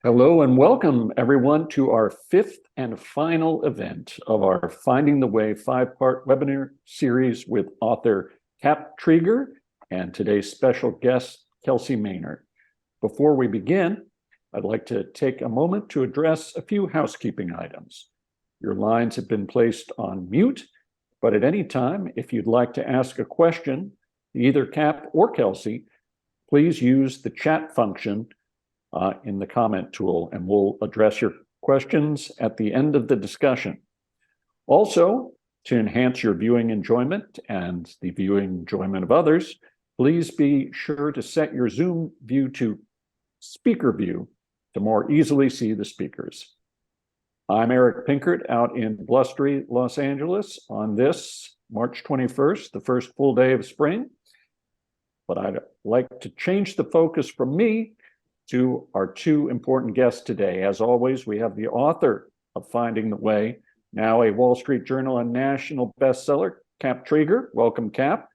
Hello and welcome everyone to our fifth and final event of our Finding the Way five-part webinar series with author Cap Trieger and today's special guest, Kelsey Maynard. Before we begin, I'd like to take a moment to address a few housekeeping items. Your lines have been placed on mute, but at any time, if you'd like to ask a question to either Cap or Kelsey, please use the chat function in the comment tool, and we'll address your questions at the end of the discussion. Also, to enhance your viewing enjoyment and the viewing enjoyment of others, please be sure to set your Zoom view to speaker view to more easily see the speakers. I'm Eric Pinkert out in blustery Los Angeles on this March 21st, the first full day of spring. But I'd like to change the focus from me to our two important guests today. As always, we have the author of Finding the Way, now a Wall Street Journal and national bestseller, Cap Trieger. Welcome, Cap.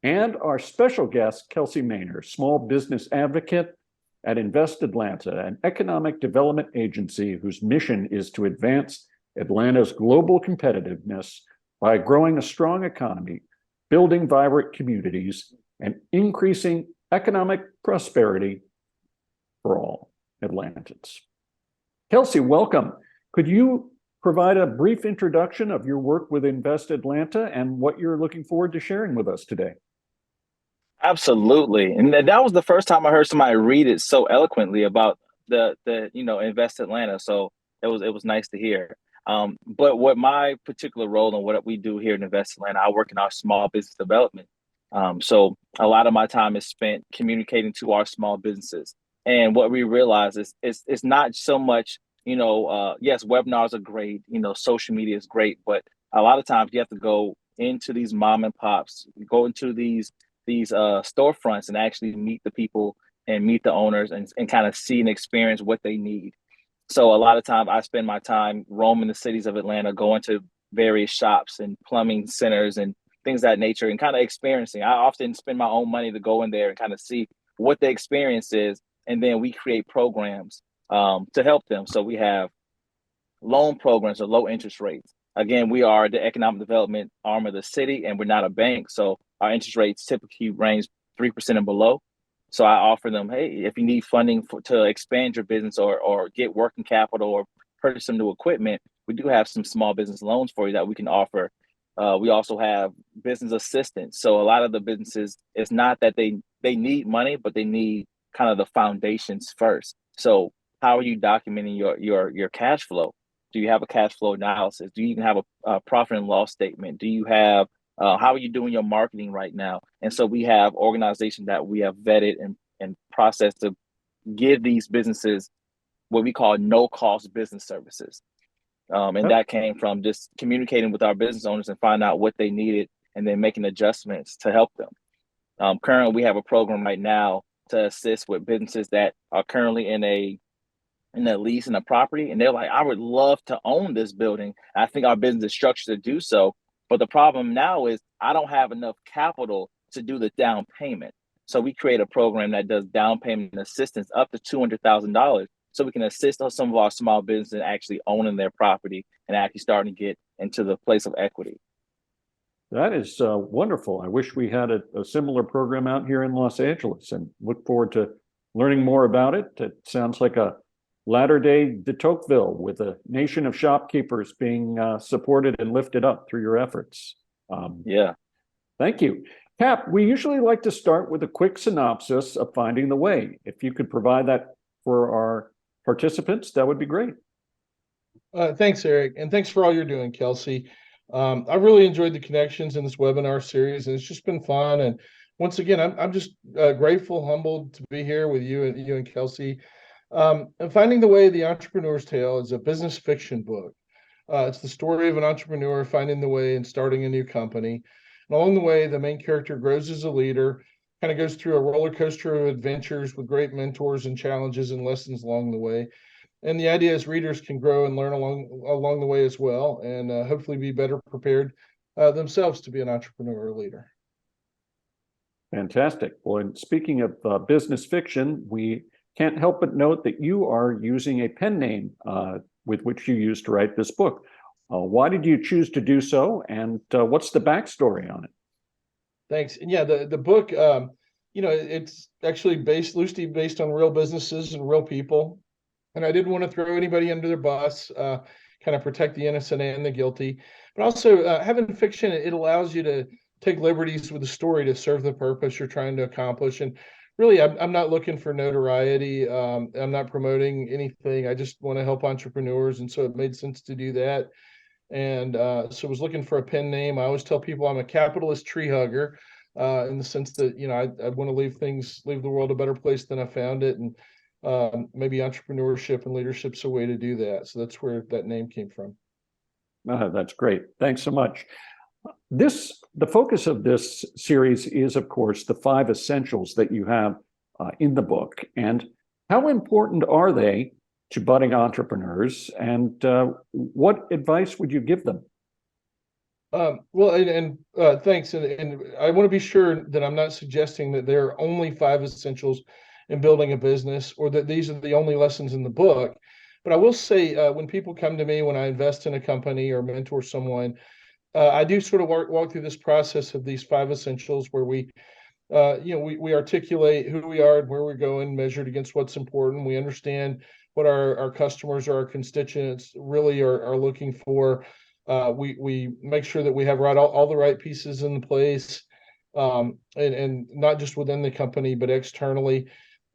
And our special guest, Kelsey Maynard, small business advocate at Invest Atlanta, an economic development agency whose mission is to advance Atlanta's global competitiveness by growing a strong economy, building vibrant communities, and increasing economic prosperity for all Atlantans. Kelsey, welcome. Could you provide a brief introduction of your work with Invest Atlanta and what you're looking forward to sharing with us today? Absolutely. And that was the first time I heard somebody read it so eloquently about the Invest Atlanta. So it was nice to hear. But what my particular role and what we do here in Invest Atlanta, I work in our small business development. So a lot of my time is spent communicating to our small businesses. And what we realize is it's not so much, yes, webinars are great, social media is great, but a lot of times you have to go into these mom and pops, go into these storefronts and actually meet the people and meet the owners and kind of see and experience what they need. So a lot of time I spend my time roaming the cities of Atlanta, going to various shops and plumbing centers and things of that nature and kind of experiencing. I often spend my own money to go in there and kind of see what the experience is. And then we create programs to help them. So we have loan programs or low interest rates. Again, we are the economic development arm of the city and we're not a bank. So our interest rates typically range 3% and below. So I offer them, hey, if you need funding to expand your business or get working capital or purchase some new equipment, we do have some small business loans for you that we can offer. We also have business assistance. So a lot of the businesses, it's not that they need money, but they need kind of the foundations first. So how are you documenting your cash flow? Do you have a cash flow analysis? Do you even have a profit and loss statement? Do you have how are you doing your marketing right now? And so we have organizations that we have vetted and processed to give these businesses what we call no-cost business services. And that came from just communicating with our business owners and find out what they needed and then making adjustments to help them. Currently, we have a program right now to assist with businesses that are currently in a lease in a property, and they're like, I would love to own this building. I think our business is structured to do so. But the problem now is I don't have enough capital to do the down payment. So we create a program that does down payment assistance up to $200,000 so we can assist some of our small businesses in actually owning their property and actually starting to get into the place of equity. That is wonderful. I wish we had a similar program out here in Los Angeles and look forward to learning more about it. It sounds like a latter-day de Tocqueville with a nation of shopkeepers being supported and lifted up through your efforts. Yeah. Thank you. Cap, we usually like to start with a quick synopsis of Finding the Way. If you could provide that for our participants, that would be great. Thanks, Eric. And thanks for all you're doing, Kelsey. I really enjoyed the connections in this webinar series, and it's just been fun. And once again, I'm just grateful, humbled to be here with you and Kelsey. And Finding the Way, the Entrepreneur's Tale is a business fiction book. It's the story of an entrepreneur finding the way and starting a new company. And along the way, the main character grows as a leader, kind of goes through a roller coaster of adventures with great mentors and challenges and lessons along the way. And the idea is readers can grow and learn along the way as well, and hopefully be better prepared themselves to be an entrepreneur or leader. Fantastic. Well, and speaking of business fiction, we can't help but note that you are using a pen name with which you used to write this book. Why did you choose to do so, and what's the backstory on it? Thanks. And yeah, the book, it's actually loosely based on real businesses and real people. And I didn't want to throw anybody under the bus, kind of protect the innocent and the guilty. But also, having fiction, it allows you to take liberties with the story to serve the purpose you're trying to accomplish. And really, I'm not looking for notoriety. I'm not promoting anything. I just want to help entrepreneurs. And so it made sense to do that. And so I was looking for a pen name. I always tell people I'm a capitalist tree hugger, in the sense that, I want to leave the world a better place than I found it. And maybe entrepreneurship and leadership's a way to do that. So that's where that name came from. That's great. Thanks so much. The focus of this series is, of course, the 5 essentials that you have in the book. And how important are they to budding entrepreneurs? And what advice would you give them? Thanks. And I want to be sure that I'm not suggesting that there are only 5 essentials in building a business, or that these are the only lessons in the book. But I will say, when people come to me, when I invest in a company or mentor someone, I do sort of walk through this process of these 5 essentials where we articulate who we are and where we're going, measured against what's important. We understand what our customers or our constituents really are looking for. We make sure that we have all the right pieces in place, and not just within the company, but externally.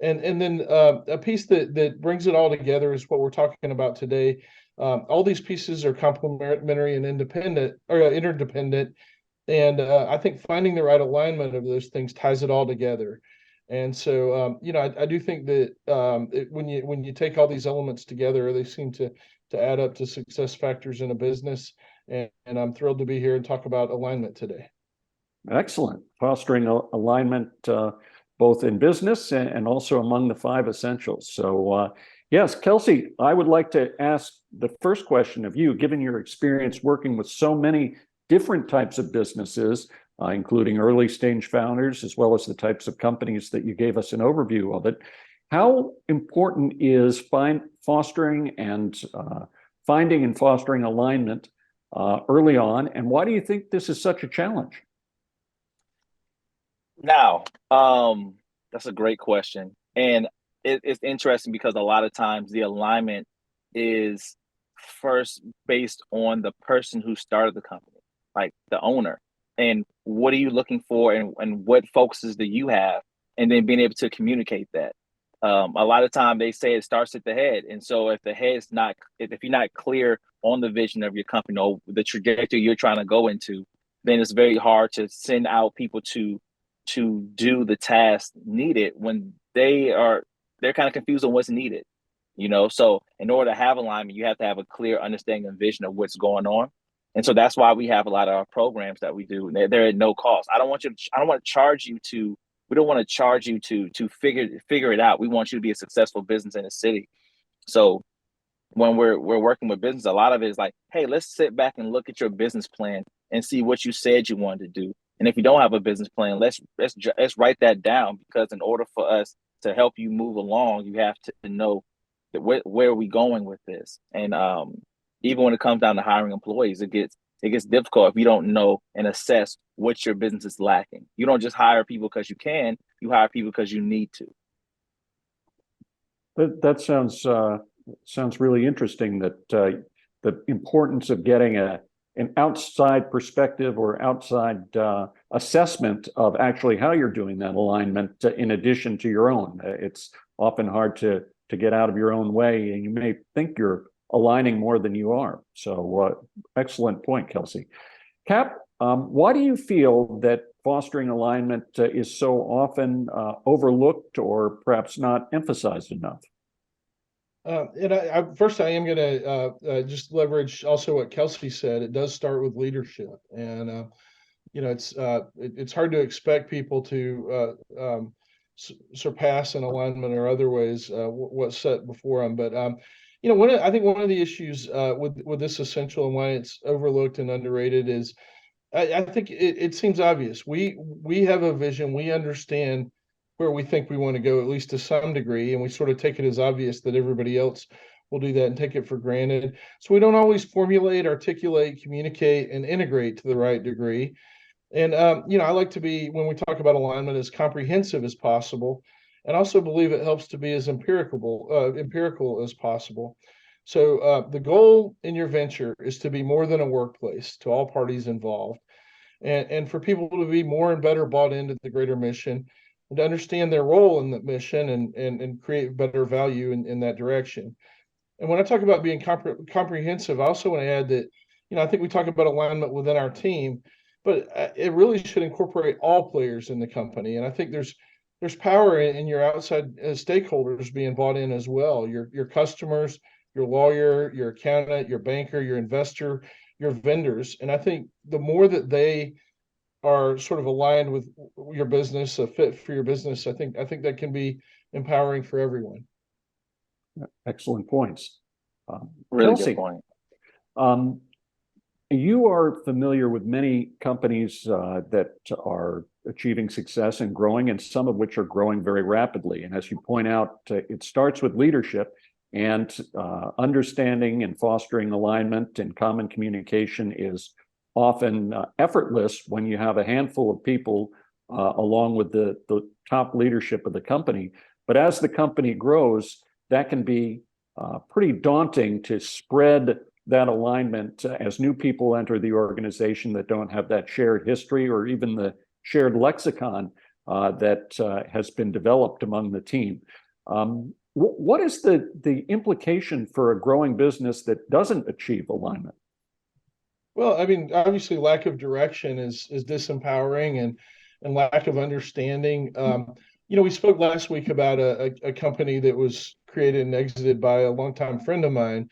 And then a piece that brings it all together is what we're talking about today. All these pieces are complementary and interdependent. And I think finding the right alignment of those things ties it all together. And so, I do think that when you take all these elements together, they seem to add up to success factors in a business. And I'm thrilled to be here and talk about alignment today. Excellent. Fostering alignment both in business and also among the 5 essentials. So, yes, Kelsey, I would like to ask the first question of you, given your experience working with so many different types of businesses, including early stage founders, as well as the types of companies that you gave us an overview of it. How important is fostering and finding and fostering alignment early on, and why do you think this is such a challenge? Now, that's a great question. And it's interesting because a lot of times the alignment is first based on the person who started the company, like the owner. And what are you looking for, and what focuses do you have? And then being able to communicate that. A lot of time they say it starts at the head. And so if the head's not, if you're not clear on the vision of your company or the trajectory you're trying to go into, then it's very hard to send out people to do the task needed when they're kind of confused on what's needed. So in order to have alignment, you have to have a clear understanding and vision of what's going on. And so that's why we have a lot of our programs that we do. They're at no cost. I don't want to charge you to we don't want to charge you to figure it out. We want you to be a successful business in the city. So when we're working with business, a lot of it is like, hey, let's sit back and look at your business plan and see what you said you wanted to do. And if you don't have a business plan, let's write that down, because in order for us to help you move along, you have to know that where are we going with this. And even when it comes down to hiring employees, it gets difficult if you don't know and assess what your business is lacking. You don't just hire people because you can; you hire people because you need to. That sounds really interesting. That the importance of getting an outside perspective or outside assessment of actually how you're doing that alignment in addition to your own. It's often hard to get out of your own way, and you may think you're aligning more than you are. So excellent point, Kelsey. Cap, why do you feel that fostering alignment is so often overlooked or perhaps not emphasized enough? First, I am going to just leverage also what Kelsey said. It does start with leadership, and it's hard to expect people to surpass an alignment or other ways what's set before them. But I think one of the issues with this essential and why it's overlooked and underrated is I think it seems obvious. We have a vision. We understand where we think we want to go, at least to some degree, and we sort of take it as obvious that everybody else will do that and take it for granted. So we don't always formulate, articulate, communicate, and integrate to the right degree. And I like to be, when we talk about alignment, as comprehensive as possible, and also believe it helps to be as empirical as possible. So the goal in your venture is to be more than a workplace to all parties involved, and for people to be more and better bought into the greater mission, and to understand their role in the mission, and create better value in that direction. And when I talk about being comprehensive, I also want to add that, I think we talk about alignment within our team, but it really should incorporate all players in the company. And I think there's power in your outside stakeholders being bought in as well. Your customers, your lawyer, your accountant, your banker, your investor, your vendors. And I think the more that they are sort of aligned with your business, a fit for your business, I think that can be empowering for everyone. Excellent points. Really Kelsey, good point. You are familiar with many companies that are achieving success and growing, and some of which are growing very rapidly. And as you point out, it starts with leadership, and understanding and fostering alignment and common communication is often effortless when you have a handful of people along with the top leadership of the company. But as the company grows, that can be pretty daunting to spread that alignment as new people enter the organization that don't have that shared history or even the shared lexicon that has been developed among the team. What is the implication for a growing business that doesn't achieve alignment? Well, I mean, obviously, lack of direction is disempowering, and lack of understanding. We spoke last week about a company that was created and exited by a longtime friend of mine,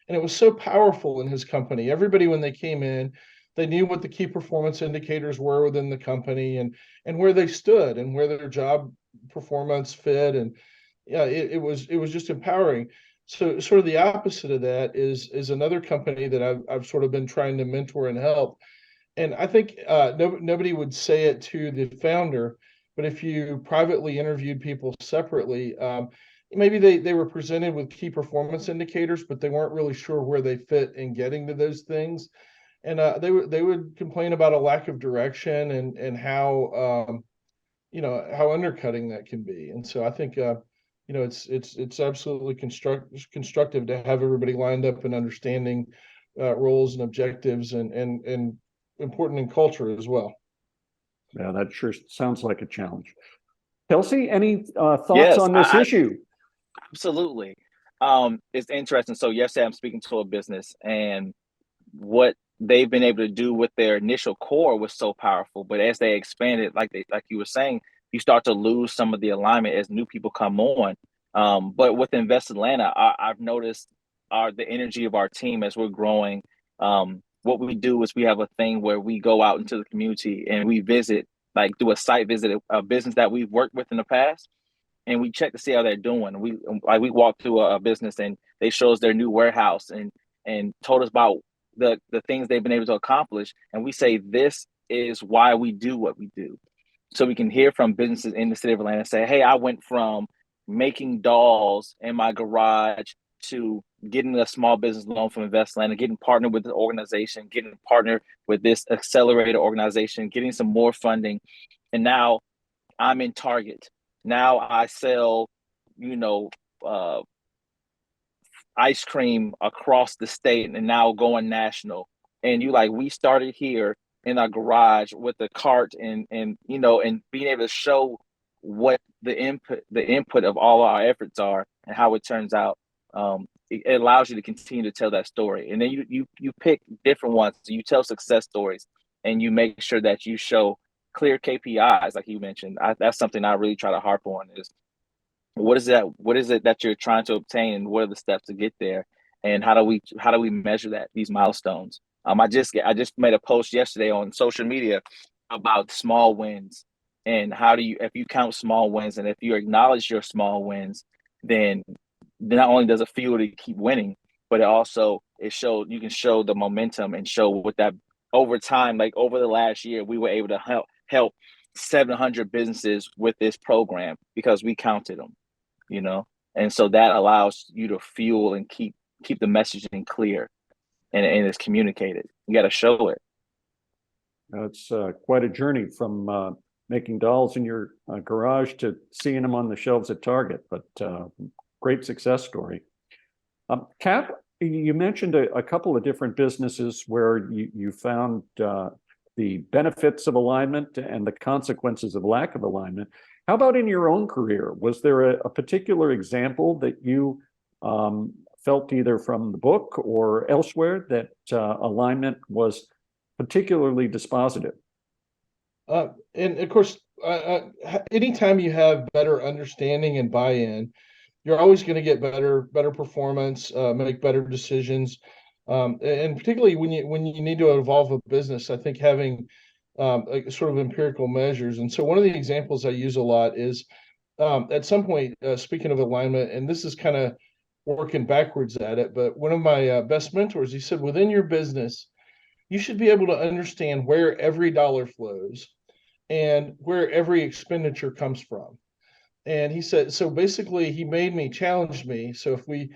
and it was so powerful in his company. Everybody, when they came in, they knew what the key performance indicators were within the company, and where they stood, and where their job performance fit, and yeah, it was just empowering. So sort of the opposite of that is another company that I've sort of been trying to mentor and help. And I think nobody would say it to the founder, but if you privately interviewed people separately, maybe they were presented with key performance indicators, but they weren't really sure where they fit in getting to those things. And they would complain about a lack of direction, and how how undercutting that can be. And so I think it's absolutely constructive to have everybody lined up and understanding roles and objectives, and important in culture as well. Yeah, that sure sounds like a challenge. Kelsey, any thoughts Yes, on this issue? Absolutely. It's interesting. So yesterday I'm speaking to a business, and what they've been able to do with their initial core was so powerful. But as they expanded, like you were saying, you start to lose some of the alignment as new people come on. But with Invest Atlanta, I've noticed the energy of our team as we're growing. What we do is we have a thing where we go out into the community and we visit, like do a site visit, a business that we've worked with in the past, and we check to see how they're doing. We walked through a business, and they show us their new warehouse, and told us about the things they've been able to accomplish. And we say, this is why we do what we do. So we can hear from businesses in the city of Atlanta say, hey, I went from making dolls in my garage to getting a small business loan from Invest Atlanta, getting partnered with the organization, getting partnered with this accelerator organization, getting some more funding. And now I'm in Target. Now I sell, ice cream across the state, and now going national. And we started here in our garage with a cart, and being able to show what the input of all our efforts are and how it turns out. It allows you to continue to tell that story. And then you pick different ones. You tell success stories, and you make sure that you show clear KPIs, like you mentioned. That's something I really try to harp on, is what is it that you're trying to obtain, and what are the steps to get there, and how do we measure these milestones. I just made a post yesterday on social media about small wins, and if you count small wins, and if you acknowledge your small wins, then not only does it fuel to keep winning, but you can show the momentum, and show what that over time, like over the last year, we were able to help 700 businesses with this program because we counted them, you know? And so that allows you to fuel and keep the messaging clear and it's communicated. You got to show it. It's quite a journey from making dolls in your garage to seeing them on the shelves at Target, but great success story. Cap, you mentioned a couple of different businesses where you found the benefits of alignment and the consequences of lack of alignment. How about in your own career? Was there a particular example that you felt either from the book or elsewhere that alignment was particularly dispositive? And of course, anytime you have better understanding and buy-in, you're always going to get better performance, make better decisions, and particularly when you need to evolve a business. I think having sort of empirical measures. And so one of the examples I use a lot is at some point, speaking of alignment, and this is kind of working backwards at it, but one of my best mentors, he said, within your business, you should be able to understand where every dollar flows and where every expenditure comes from. And he said, so basically he made me challenge me. So if we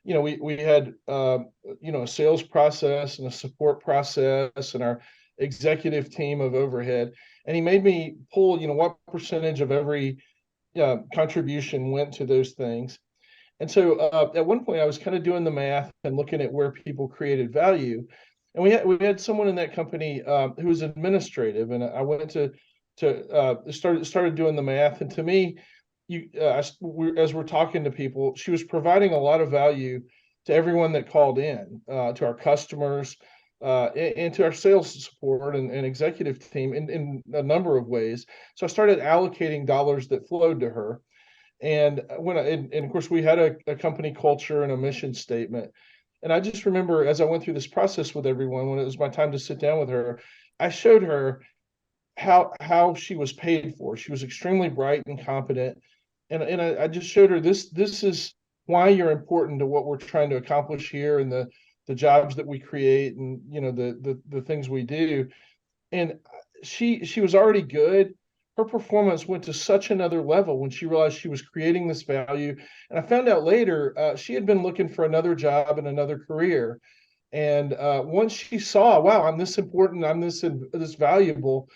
had, a sales process and a support process and our executive team of overhead, and he made me pull, what percentage of every contribution went to those things. And so at one point I was kind of doing the math and looking at where people created value. And we had someone in that company who was administrative, and I went to started doing the math. And to me, as we're talking to people, she was providing a lot of value to everyone that called in, to our customers, and to our sales support and executive team in a number of ways. So I started allocating dollars that flowed to her. And and of course, we had a company culture and a mission statement. And I just remember as I went through this process with everyone, when it was my time to sit down with her, I showed her how she was paid for. She was extremely bright and competent. And I just showed her this is why you're important to what we're trying to accomplish here and the jobs that we create and the things we do. And she was already good. Her performance went to such another level when she realized she was creating this value. And I found out later she had been looking for another job and another career. And once she saw, wow, I'm this important, I'm this valuable,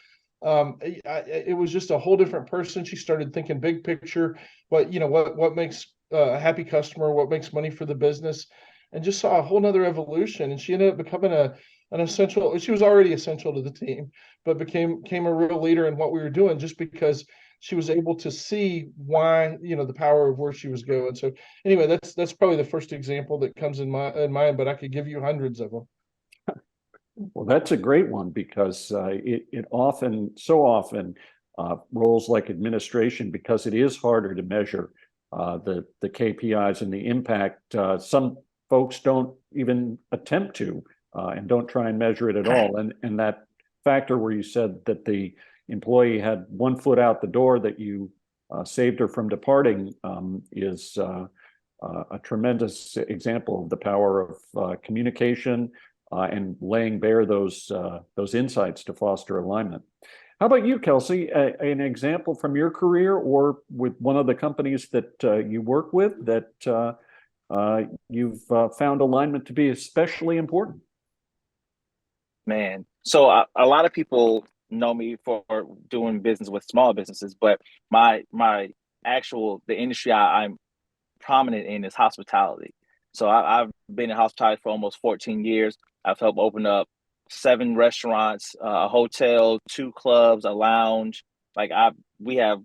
it was just a whole different person. She started thinking big picture, what makes a happy customer, what makes money for the business, and just saw a whole nother evolution. And she ended up becoming an essential. She was already essential to the team, but became a real leader in what we were doing just because she was able to see why, the power of where she was going. So anyway, that's probably the first example that comes in mind, but I could give you hundreds of them. Well, that's a great one because it often, so often, roles like administration, because it is harder to measure the KPIs and the impact. Some folks don't even attempt to and don't try and measure it at all. And that factor where you said that the employee had one foot out the door that you saved her from departing is a tremendous example of the power of communication and laying bare those insights to foster alignment. How about you, Kelsey? An example from your career or with one of the companies that you work with that you've found alignment to be especially important? Man, so a lot of people know me for doing business with small businesses, but my the industry I'm prominent in is hospitality. So I've been in hospitality for almost 14 years. I've helped open up 7 restaurants, a hotel, 2 clubs, a lounge. We have,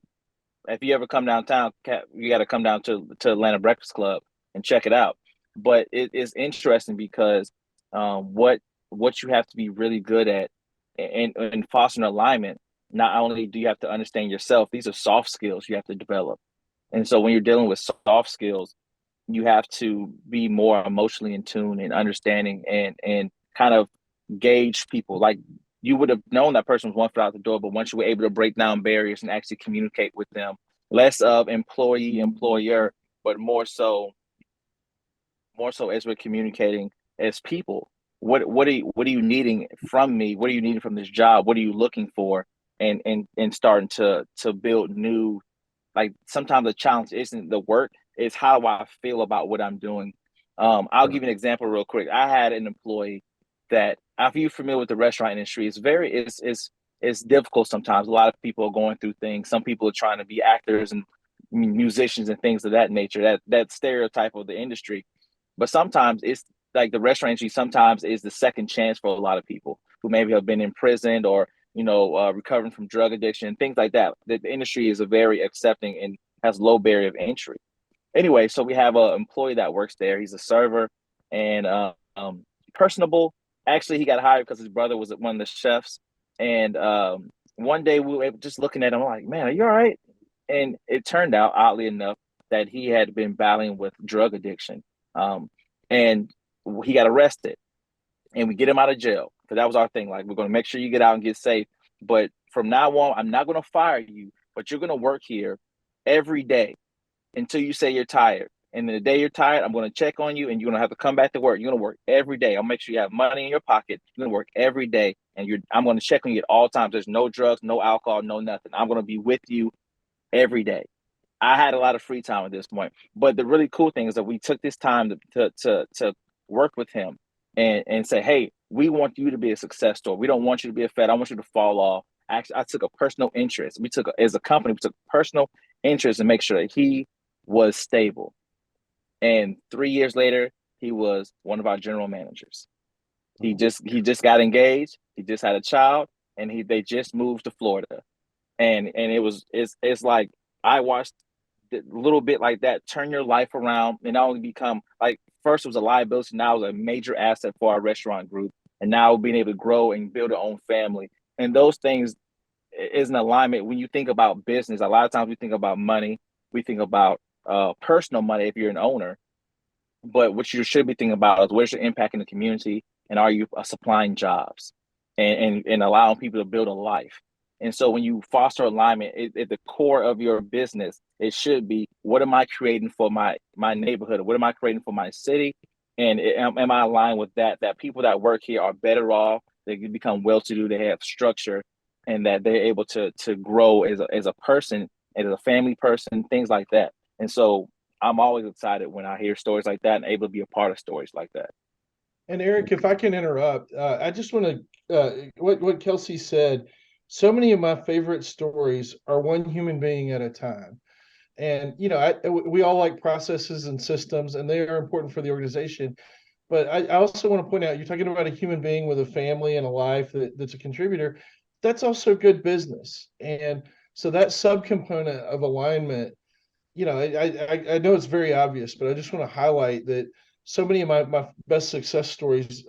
if you ever come downtown, you got to come down to Atlanta Breakfast Club and check it out. But it is interesting because what you have to be really good at in fostering alignment. Not only do you have to understand yourself, these are soft skills you have to develop. And so when you're dealing with soft skills, you have to be more emotionally in tune and understanding and kind of gauge people. Like you would have known that person was one foot out the door, but once you were able to break down barriers and actually communicate with them, less of employee, employer, but more so as we're communicating as people. What are you needing from me? What are you needing from this job? What are you looking for? and starting to build new. Like sometimes the challenge isn't the work, it's how do I feel about what I'm doing. I'll give you an example real quick. I had an employee that, if you're familiar with the restaurant industry, it's difficult sometimes. A lot of people are going through things. Some people are trying to be actors and musicians and things of that nature. That stereotype of the industry. But sometimes it's like the restaurant industry. Sometimes is the second chance for a lot of people who maybe have been imprisoned or recovering from drug addiction, things like that. The industry is a very accepting and has low barrier of entry. Anyway, so we have an employee that works there. He's a server and personable. Actually, he got hired because his brother was one of the chefs. And one day we were just looking at him, I'm like, man, are you all right? And it turned out, oddly enough, that he had been battling with drug addiction. And he got arrested and we get him out of jail. Because that was our thing. Like, we're going to make sure you get out and get safe. But from now on, I'm not going to fire you, but you're going to work here every day until you say you're tired. And then the day you're tired, I'm going to check on you and you're going to have to come back to work. You're going to work every day. I'll make sure you have money in your pocket. You're going to work every day. And I'm going to check on you at all times. There's no drugs, no alcohol, no nothing. I'm going to be with you every day. I had a lot of free time at this point. But the really cool thing is that we took this time to work with him and say, hey, we want you to be a success story. We don't want you to be a fed. I want you to fall off. Actually, I took a personal interest. As a company, we took personal interest to make sure that he was stable. And 3 years later, he was one of our general managers. He just got engaged. He just had a child, and they just moved to Florida. And it's like I watched a little bit like that turn your life around and not only become like, first it was a liability, now it's a major asset for our restaurant group, and now being able to grow and build our own family. And those things is an alignment. When you think about business, a lot of times we think about money, we think about personal money if you're an owner, but what you should be thinking about is where's your impact in the community, and are you supplying jobs and allowing people to build a life. And so when you foster alignment at the core of your business, it should be, what am I creating for my neighborhood? What am I creating for my city? And am I aligned with that people that work here are better off, they can become well-to-do, they have structure, and that they're able to grow as a person, as a family person, things like that. And so I'm always excited when I hear stories like that and able to be a part of stories like that. And Eric, if I can interrupt, I just want to what Kelsey said. So many of my favorite stories are one human being at a time. And we all like processes and systems, and they are important for the organization. But I also want to point out, you're talking about a human being with a family and a life that's a contributor. That's also good business. And so that subcomponent of alignment, I know it's very obvious, but I just want to highlight that so many of my best success stories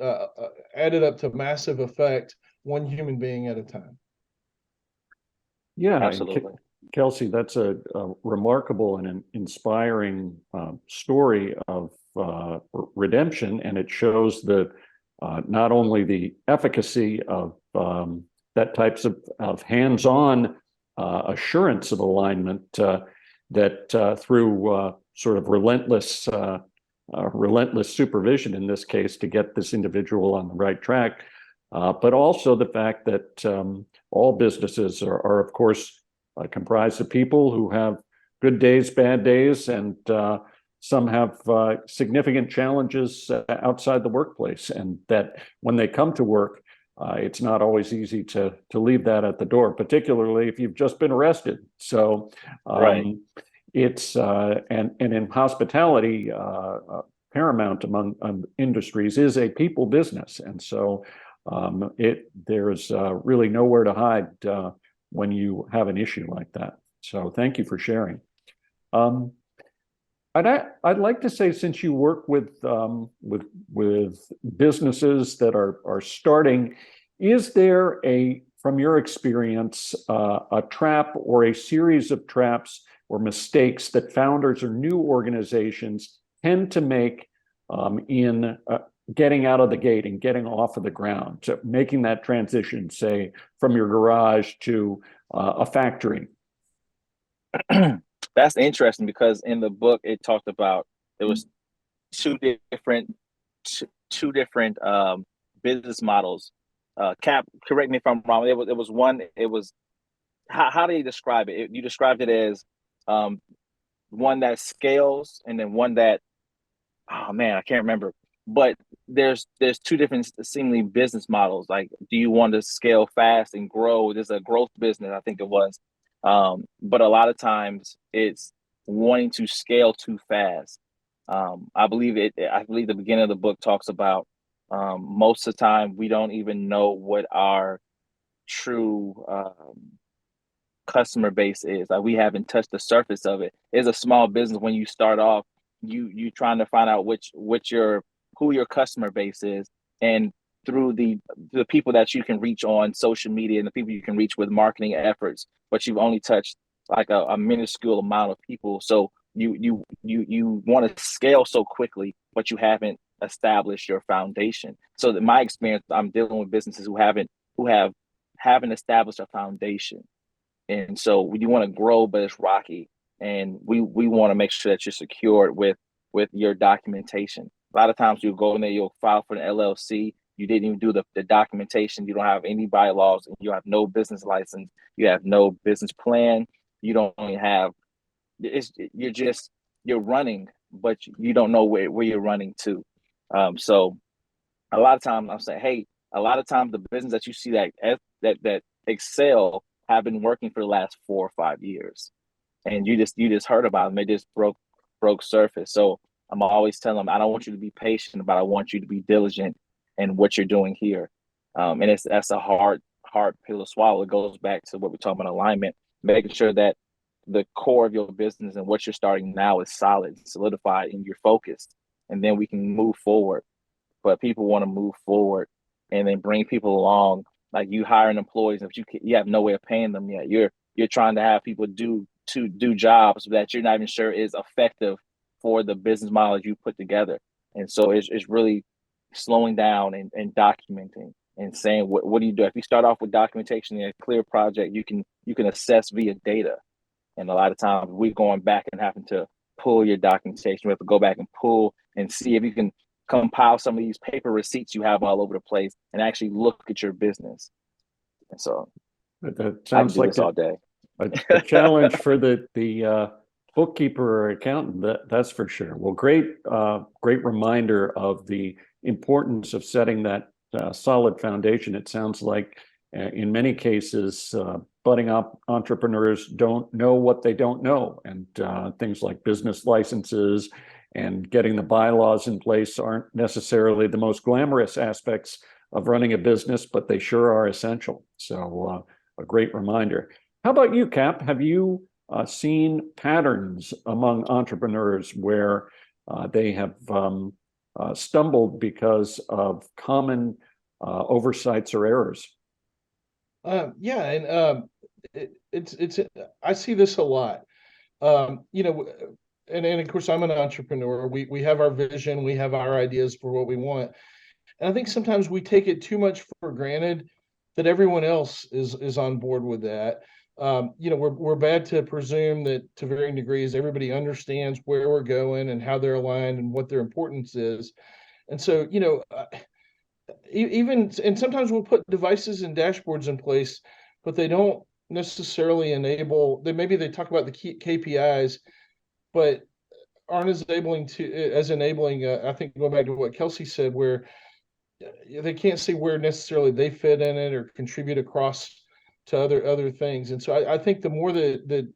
added up to massive effect, one human being at a time. Yeah, Absolutely. Kelsey, that's a remarkable and an inspiring story of redemption, and it shows that not only the efficacy of that types of hands-on assurance of alignment that through sort of relentless supervision in this case to get this individual on the right track, but also the fact that all businesses are of course comprised of people who have good days, bad days, and some have significant challenges outside the workplace, and that when they come to work, it's not always easy to leave that at the door, particularly if you've just been arrested. So Right. it's and in hospitality, paramount among industries is a people business, and so there's really nowhere to hide when you have an issue like that. So thank you for sharing. I'd like to say, since you work with businesses that are starting, is there from your experience, a trap or a series of traps or mistakes that founders or new organizations tend to make in getting out of the gate and getting off of the ground, so making that transition, say, from your garage to a factory? That's interesting, because in the book it talked about there was two different business models. Cap, correct me if I'm wrong. It was one. It was how do you describe it? You described it as one that scales, and then one that, oh man, I can't remember. But there's two different seemingly business models. Like, do you want to scale fast and grow? There's a growth business, I think it was. But a lot of times it's wanting to scale too fast. I believe it. I believe the beginning of the book talks about most of the time we don't even know what our true customer base is. Like, we haven't touched the surface of it. It's a small business. When you start off, you trying to find out who your customer base is, and through the people that you can reach on social media and the people you can reach with marketing efforts, but you've only touched like a minuscule amount of people. So you want to scale so quickly, but you haven't established your foundation. So that my experience, I'm dealing with businesses who haven't established a foundation. And so you want to grow, but it's rocky. And we want to make sure that you're secured with your documentation. A lot of times you'll go in there, you'll file for an LLC. You didn't even do the documentation. You don't have any bylaws, and you have no business license. You have no business plan. You don't even have, you're running, but you don't know where you're running to. So a lot of times I'm saying, hey, a lot of times the business that you see that excel have been working for the last 4 or 5 years, and you just heard about them. They just broke surface. So I'm always telling them, I don't want you to be patient, but I want you to be diligent in what you're doing here. And that's a hard pill to swallow. It goes back to what we're talking about, alignment, making sure that the core of your business and what you're starting now is solid, solidified, and you're focused, and then we can move forward. But people want to move forward and then bring people along. Like, you hiring employees, but you have no way of paying them yet. You're trying to have people do jobs that you're not even sure is effective for the business model you put together. And so it's really slowing down and documenting and saying, what do you do? If you start off with documentation and a clear project, you can assess via data. And a lot of times we're going back and having to pull your documentation. We have to go back and pull and see if you can compile some of these paper receipts you have all over the place and actually look at your business. And so that I can sounds do like this all day. a challenge for the bookkeeper or accountant. That's for sure. Well, great reminder of the importance of setting that solid foundation. It sounds like in many cases, budding up entrepreneurs don't know what they don't know, and things like business licenses and getting the bylaws in place aren't necessarily the most glamorous aspects of running a business, but they sure are essential. So a great reminder. How about you, Cap? Have you seen patterns among entrepreneurs where they have stumbled because of common oversights or errors? Yeah, and it's I see this a lot. You know, and of course I'm an entrepreneur. We have our vision, we have our ideas for what we want, and I think sometimes we take it too much for granted that everyone else is on board with that. You know, we're bad to presume that to varying degrees everybody understands where we're going and how they're aligned and what their importance is. And so, you know, even and sometimes we'll put devices and dashboards in place, but they don't necessarily enable. They talk about the key KPIs, but aren't as enabling. I think going back to what Kelsey said, where they can't see where necessarily they fit in it or contribute across to other things. And so I think the more that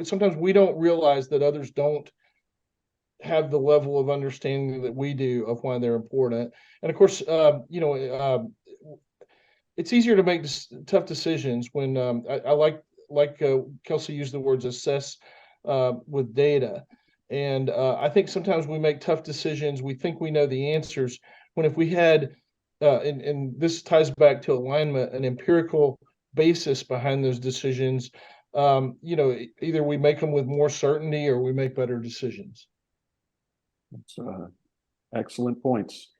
sometimes we don't realize that others don't have the level of understanding that we do of why they're important. And of course, you know, it's easier to make tough decisions when I like Kelsey used the words assess with data. And I think sometimes we make tough decisions. We think we know the answers when if we had, and this ties back to alignment, an empirical basis behind those decisions, you know, either we make them with more certainty or we make better decisions. That's excellent points.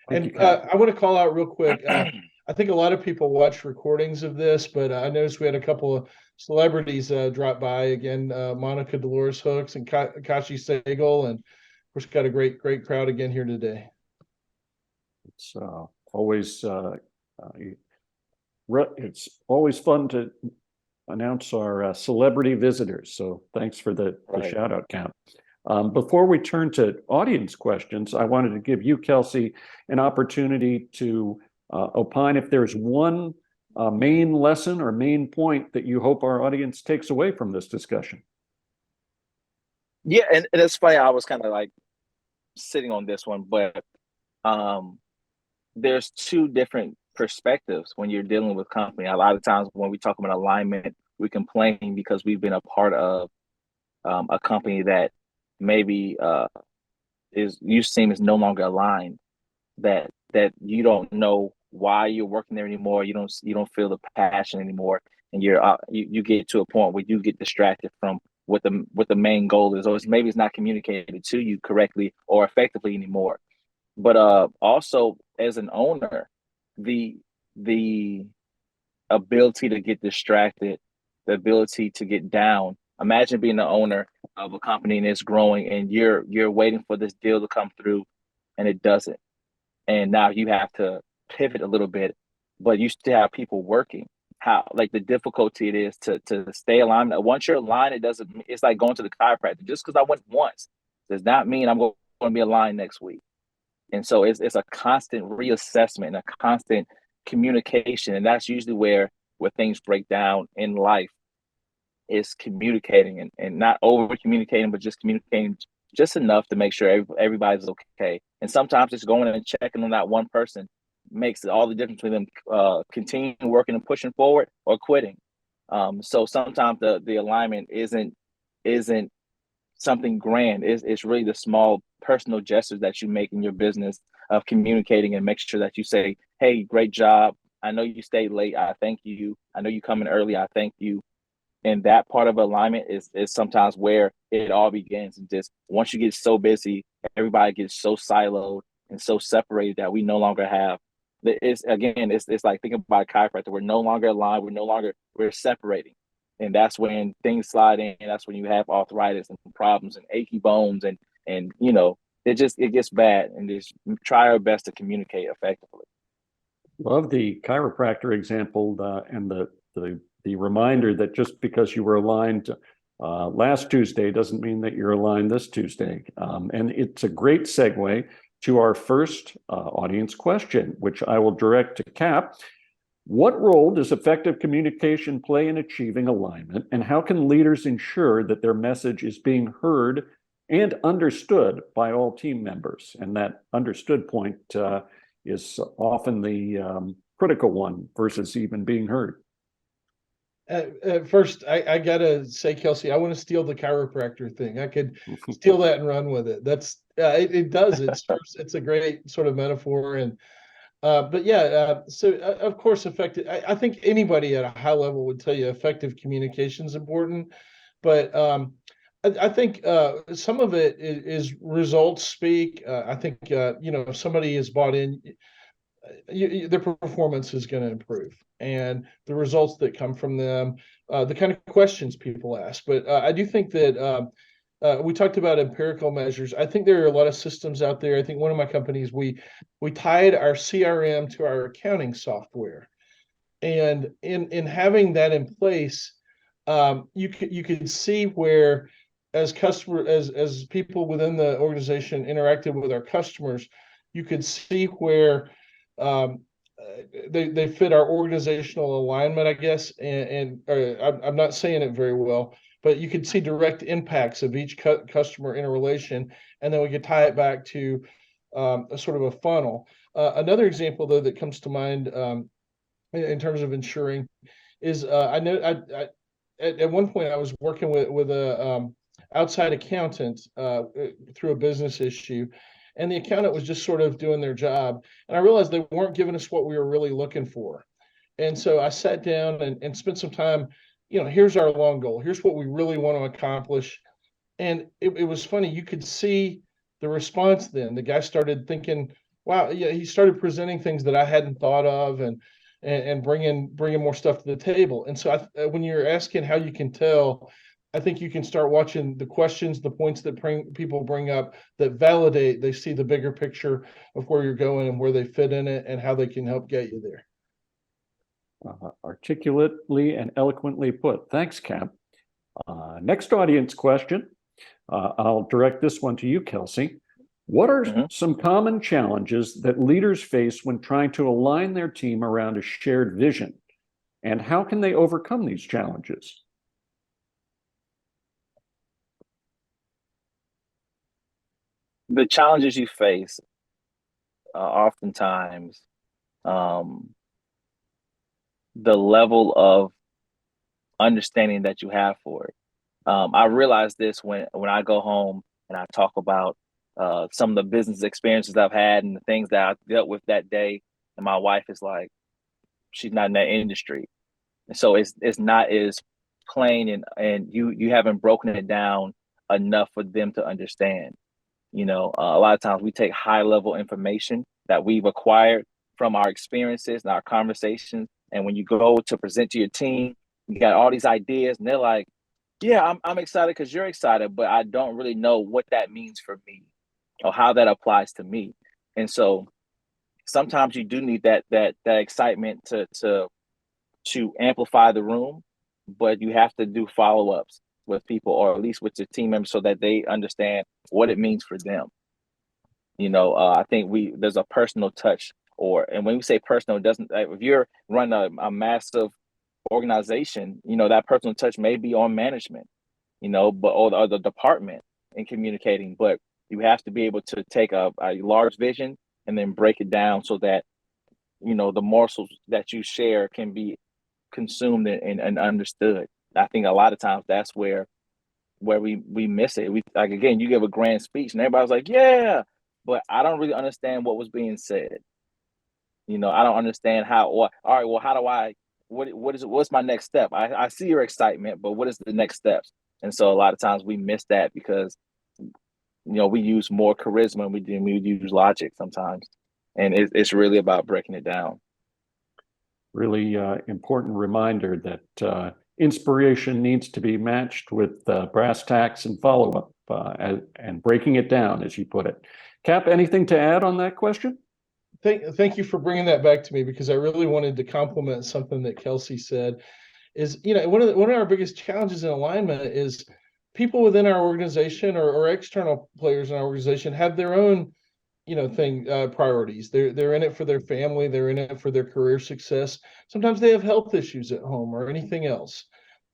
Thank you, I want to call out real quick. I think a lot of people watch recordings of this, but I noticed we had a couple of celebrities drop by again. Monica Dolores Hooks and Kashi Sagal, and of course got a great crowd again here today. It's always it's always fun to announce our celebrity visitors. So thanks for the Right. shout out count. Before we turn to audience questions, I wanted to give you, Kelsey, an opportunity to opine if there's one main lesson or main point that you hope our audience takes away from this discussion. Yeah, and it's funny. I was kind of like sitting on this one, but there's two different perspectives when you're dealing with company. A lot of times when we talk about alignment, we complain because we've been a part of a company that maybe is you seem is no longer aligned. That you don't know why you're working there anymore. You don't feel the passion anymore, and you get to a point where you get distracted from what the main goal is, or maybe it's not communicated to you correctly or effectively anymore. But also as an owner, the the ability to get distracted, the ability to get down. Imagine being the owner of a company and it's growing, and you're waiting for this deal to come through, and it doesn't, and now you have to pivot a little bit, but you still have people working. How like the difficulty it is to stay aligned. Once you're aligned, it doesn't. It's like going to the chiropractor. Just because I went once does not mean I'm going to be aligned next week. And so it's a constant reassessment and a constant communication, and that's usually where things break down in life is communicating and not over communicating, but just communicating just enough to make sure everybody's okay. And sometimes just going and checking on that one person makes all the difference between them continuing working and pushing forward or quitting. So sometimes the alignment isn't something grand. It's really the small personal gestures that you make in your business of communicating and make sure that you say, "Hey, great job. I know you stayed late. I thank you. I know you coming early. I thank you." And that part of alignment is sometimes where it all begins. And just once you get so busy, everybody gets so siloed and so separated that we no longer have. It's like thinking about a chiropractor. We're no longer aligned. We're separating, and that's when things slide in. That's when you have arthritis and problems and achy bones, and it gets bad. And just try our best to communicate effectively. Love the chiropractor example and the reminder that just because you were aligned last Tuesday doesn't mean that you're aligned this Tuesday. And it's a great segue to our first audience question, which I will direct to Cap. What role does effective communication play in achieving alignment, and how can leaders ensure that their message is being heard and understood by all team members? And that understood point is often the critical one versus even being heard. First, I gotta say, Kelsey, I want to steal the chiropractor thing. I could steal that and run with it. That's it does. It's a great sort of metaphor. And but yeah, so of course, effective. I think anybody at a high level would tell you effective communication is important, but I think some of it is results speak. I think if somebody is bought in, their performance is going to improve, and the results that come from them, the kind of questions people ask. But I do think that we talked about empirical measures. I think there are a lot of systems out there. I think one of my companies, we tied our CRM to our accounting software, and in having that in place, you could see where as people within the organization interacted with our customers, you could see where um, they fit our organizational alignment, I guess, I'm not saying it very well, but you could see direct impacts of each customer interrelation, and then we could tie it back to a sort of a funnel. Another example, though, that comes to mind in terms of ensuring is I know at one point I was working with a outside accountant through a business issue, and the accountant was just sort of doing their job, and I realized they weren't giving us what we were really looking for. And so I sat down and spent some time. Here's our long goal. Here's what we really want to accomplish. And it was funny. You could see the response then. The guy started thinking, wow, yeah, he started presenting things that I hadn't thought of, and bringing more stuff to the table. And so when you're asking how you can tell, I think you can start watching the questions, the points that people bring up that validate they see the bigger picture of where you're going and where they fit in it and how they can help get you there. Articulately and eloquently put. Thanks, Cap. Next audience question. I'll direct this one to you, Kelsey. What are some common challenges that leaders face when trying to align their team around a shared vision? And how can they overcome these challenges? The challenges you face oftentimes the level of understanding that you have for it. I realize this when I go home and I talk about some of the business experiences I've had and the things that I dealt with that day, and my wife is like, she's not in that industry, and so it's not as plain, and you haven't broken it down enough for them to understand. A lot of times we take high level information that we've acquired from our experiences and our conversations, and when you go to present to your team, you got all these ideas, and they're like, "Yeah, I'm excited because you're excited, but I don't really know what that means for me or how that applies to me." And so sometimes you do need that excitement to amplify the room, but you have to do follow ups with people, or at least with your team members, so that they understand what it means for them. I think there's a personal touch, and when we say personal, it doesn't. If you're running a massive organization, that personal touch may be on management, but or the department in communicating. But you have to be able to take a large vision and then break it down so that the morsels that you share can be consumed and understood. I think a lot of times that's where we miss it. We, like, again, you give a grand speech and everybody's like, "Yeah," but I don't really understand what was being said. I don't understand how. Or, all right, well, how do I? What is it? What's my next step? I see your excitement, but what is the next steps? And so a lot of times we miss that because we use more charisma than we use logic sometimes, and it's really about breaking it down. Really important reminder that inspiration needs to be matched with brass tacks and follow-up and breaking it down, as you put it. Cap, anything to add on that question? Thank you for bringing that back to me, because I really wanted to compliment something that Kelsey said. Is one of our biggest challenges in alignment is people within our organization or external players in our organization have their own priorities. They're in it for their family, they're in it for their career success. Sometimes they have health issues at home or anything else.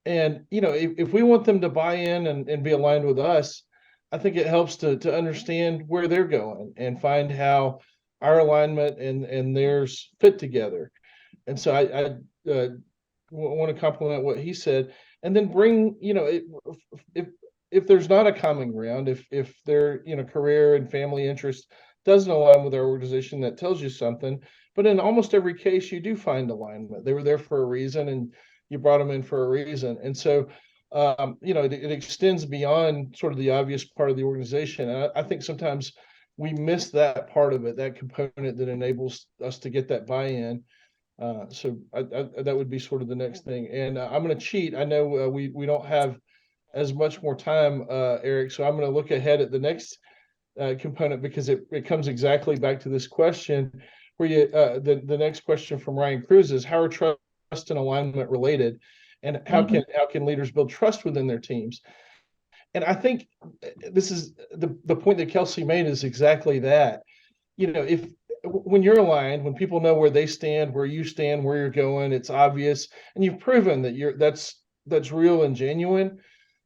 And if we want them to buy in and be aligned with us, I think it helps to understand where they're going and find how our alignment and theirs fit together. And so I want to compliment what he said, and then bring, if there's not a common ground, if their career and family interest doesn't align with our organization, that tells you something. But in almost every case, you do find alignment. They were there for a reason, and you brought them in for a reason. And so it extends beyond sort of the obvious part of the organization. And I think sometimes we miss that part of it, that component that enables us to get that buy-in. So that would be sort of the next thing. And I'm going to cheat. I know we don't have as much more time, Eric. So I'm going to look ahead at the next component, because it comes exactly back to this question, where the next question from Ryan Cruz is, how are trust and alignment related, and how can leaders build trust within their teams? And I think this is the point that Kelsey made, is exactly that. If when you're aligned, when people know where they stand, where you stand, where you're going, it's obvious, and you've proven that that's real and genuine.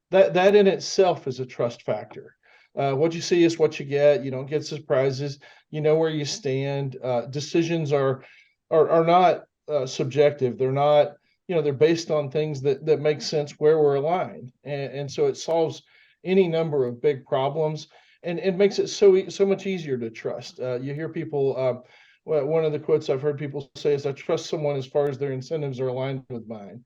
That in itself is a trust factor. What you see is what you get. You don't get surprises. You know where you stand. Decisions are not subjective. They're not. They're based on things that make sense where we're aligned, and so it solves any number of big problems, and it makes it so much easier to trust. You hear people. One of the quotes I've heard people say is, "I trust someone as far as their incentives are aligned with mine."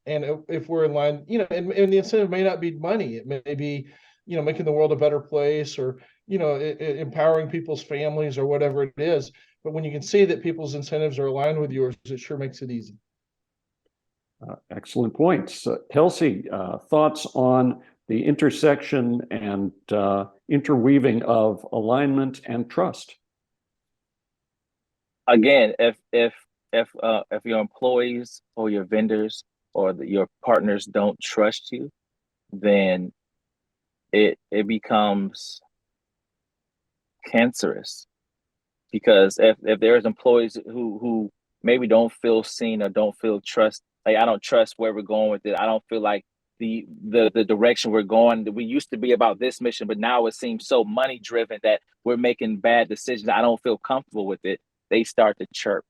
And if we're in line, and the incentive may not be money, it may be, making the world a better place, or, empowering people's families, or whatever it is. But when you can see that people's incentives are aligned with yours, it sure makes it easy. Excellent points. Kelsey, thoughts on the intersection and interweaving of alignment and trust? Again, if if your employees or your vendors or your partners don't trust you, then it becomes cancerous. Because if there's employees who maybe don't feel seen or don't feel trust, like I don't trust where we're going with it. I don't feel like the direction we're going. We used to be about this mission, but now it seems so money driven that we're making bad decisions. I don't feel comfortable with it. They start to chirp.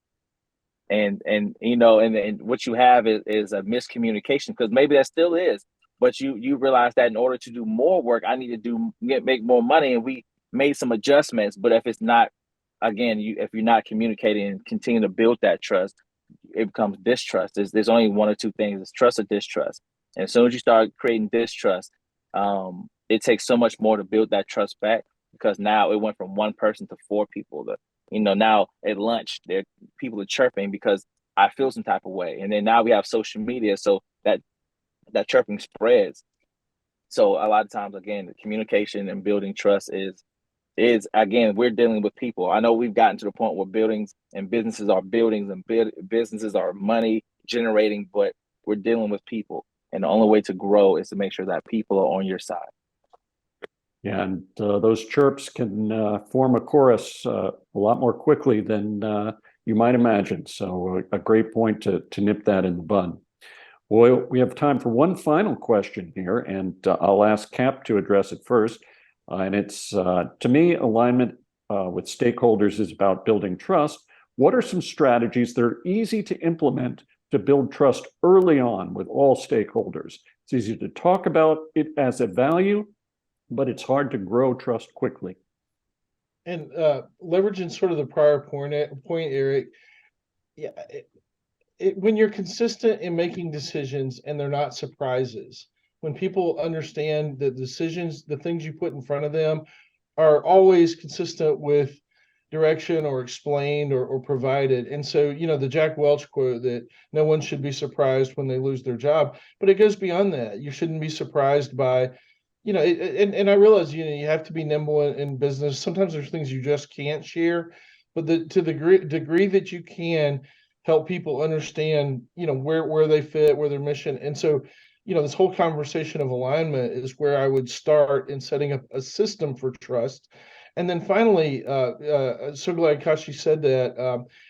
And and what you have is a miscommunication, because maybe that still is, but you realize that in order to do more work, I need to make more money, and we made some adjustments. But if it's not, again, if you're not communicating and continue to build that trust, it becomes distrust. There's only one or two things: it's trust or distrust. And as soon as you start creating distrust, it takes so much more to build that trust back, because now it went from one person to four people. Now at lunch, people are chirping because I feel some type of way, and then now we have social media, so that chirping spreads. So a lot of times, again, the communication and building trust is again, we're dealing with people. I know we've gotten to the point where buildings and businesses are buildings and businesses are money generating, but we're dealing with people, and the only way to grow is to make sure that people are on your side. Yeah, and those chirps can form a chorus a lot more quickly than you might imagine. So a great point to nip that in the bud. Well, we have time for one final question here, and I'll ask Cap to address it first. And it's, to me, alignment with stakeholders is about building trust. What are some strategies that are easy to implement to build trust early on with all stakeholders? It's easy to talk about it as a value, but it's hard to grow trust quickly. And leveraging sort of the prior point, Eric, yeah, when you're consistent in making decisions and they're not surprises, when people understand the decisions, the things you put in front of them are always consistent with direction or explained or provided. And so, the Jack Welch quote that no one should be surprised when they lose their job, but it goes beyond that. You shouldn't be surprised by, and I realize, you have to be nimble in business. Sometimes there's things you just can't share, but to the degree that you can help people understand, where they fit, where their mission. And so, this whole conversation of alignment is where I would start in setting up a system for trust. And then finally, so glad Kashi said that.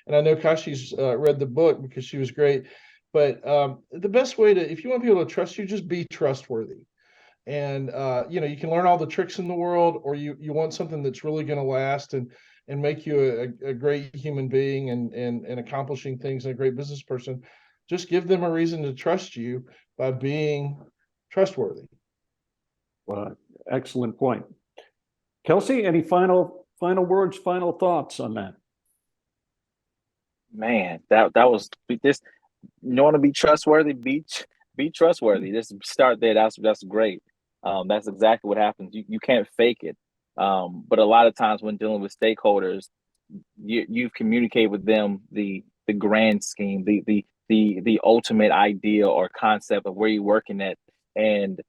And I know Kashi's read the book because she was great. But the best way if you want people to trust you, just be trustworthy. And you can learn all the tricks in the world, or you want something that's really going to last and make you a great human being and accomplishing things and a great business person. Just give them a reason to trust you by being trustworthy. Excellent point. Kelsey, any final words, final thoughts on that? Man, that was this. You want to be trustworthy? Be trustworthy. Just start there. That's great. That's exactly what happens. You can't fake it. But a lot of times when dealing with stakeholders, you've communicated with them the grand scheme, the ultimate idea or concept of where you're working at, and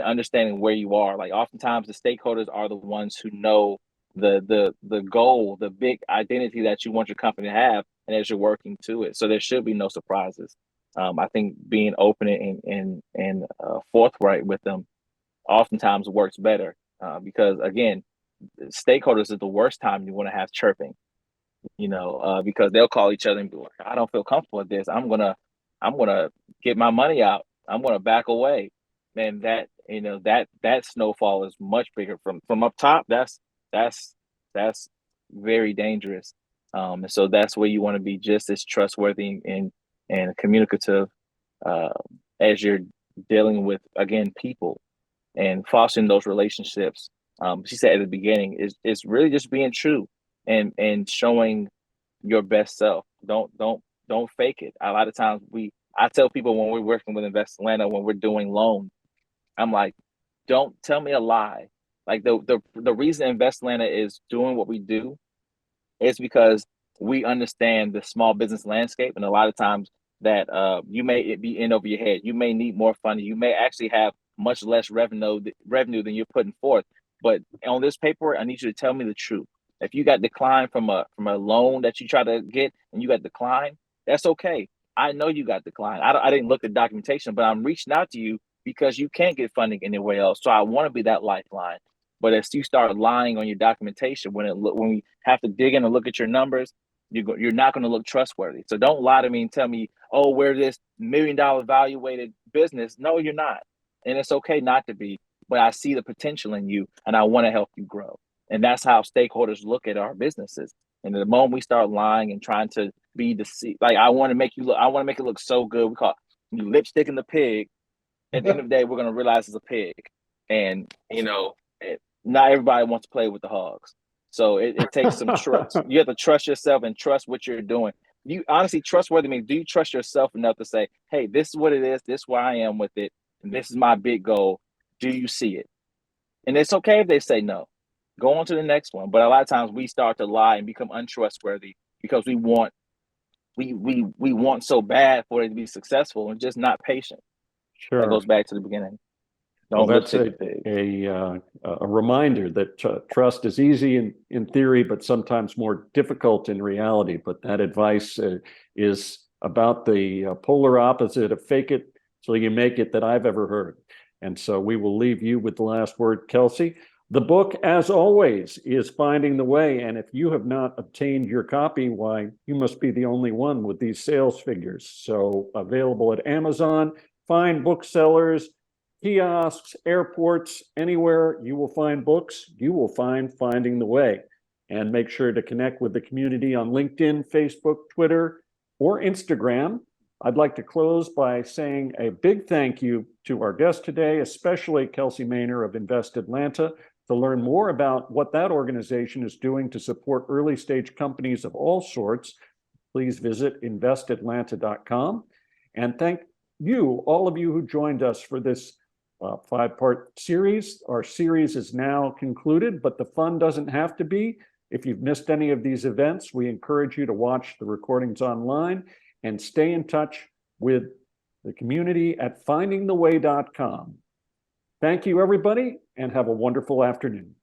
understanding where you are. Like oftentimes the stakeholders are the ones who know the goal, the big identity that you want your company to have, and as you're working to it. So there should be no surprises. I think being open and forthright with them oftentimes works better, because again, stakeholders is the worst time you want to have chirping, because they'll call each other and be like, I don't feel comfortable with this. I'm gonna get my money out. I'm gonna back away. And that snowfall is much bigger from up top. That's very dangerous. And so that's where you want to be just as trustworthy and communicative as you're dealing with, again, people and fostering those relationships. She said at the beginning is really just being true and showing your best self. Don't fake it. A lot of times I tell people when we're working with Invest Atlanta, when we're doing loans, I'm like, don't tell me a lie. Like the reason Invest Atlanta is doing what we do is because we understand the small business landscape, and a lot of times that you may be in over your head. You may need more funding. You may actually have much less revenue than you're putting forth. But on this paper, I need you to tell me the truth. If you got declined from a loan that you try to get and you got declined, that's okay. I know you got declined. I didn't look at documentation, but I'm reaching out to you because you can't get funding anywhere else. So I want to be that lifeline. But if you start lying on your documentation, when we have to dig in and look at your numbers, you're not going to look trustworthy. So don't lie to me and tell me, oh, we're this $1 million valuated business. No, you're not. And it's okay not to be, but I see the potential in you and I want to help you grow. And that's how stakeholders look at our businesses. And the moment we start lying and trying to be deceived, like I want to make it look so good. We call it lipstick in the pig. At the end of the day, we're going to realize it's a pig. And, not everybody wants to play with the hogs. So it takes some trust. You have to trust yourself and trust what you're doing. You honestly, trustworthy means, do you trust yourself enough to say, hey, this is what it is. This is where I am with it. And this is my big goal. Do you see it? And it's okay if they say no. Go on to the next one. But a lot of times we start to lie and become untrustworthy because we want so bad for it to be successful and just not patient. Sure. That goes back to the beginning. Well, that's a reminder that trust is easy in theory, but sometimes more difficult in reality. But that advice is about the polar opposite of fake it till you make it that I've ever heard. And so we will leave you with the last word, Kelsey. The book, as always, is Finding the Way. And if you have not obtained your copy, why, you must be the only one with these sales figures. So available at Amazon, fine booksellers, kiosks, airports, anywhere you will find books, you will find Finding the Way. And make sure to connect with the community on LinkedIn, Facebook, Twitter, or Instagram. I'd like to close by saying a big thank you to our guest today, especially Kelsey Maynor of Invest Atlanta. To learn more about what that organization is doing to support early stage companies of all sorts, please visit investatlanta.com. And thank you, all of you who joined us for this 5-part series. Our series is now concluded, but the fun doesn't have to be. If you've missed any of these events, we encourage you to watch the recordings online and stay in touch with the community at findingtheway.com. Thank you, everybody, and have a wonderful afternoon.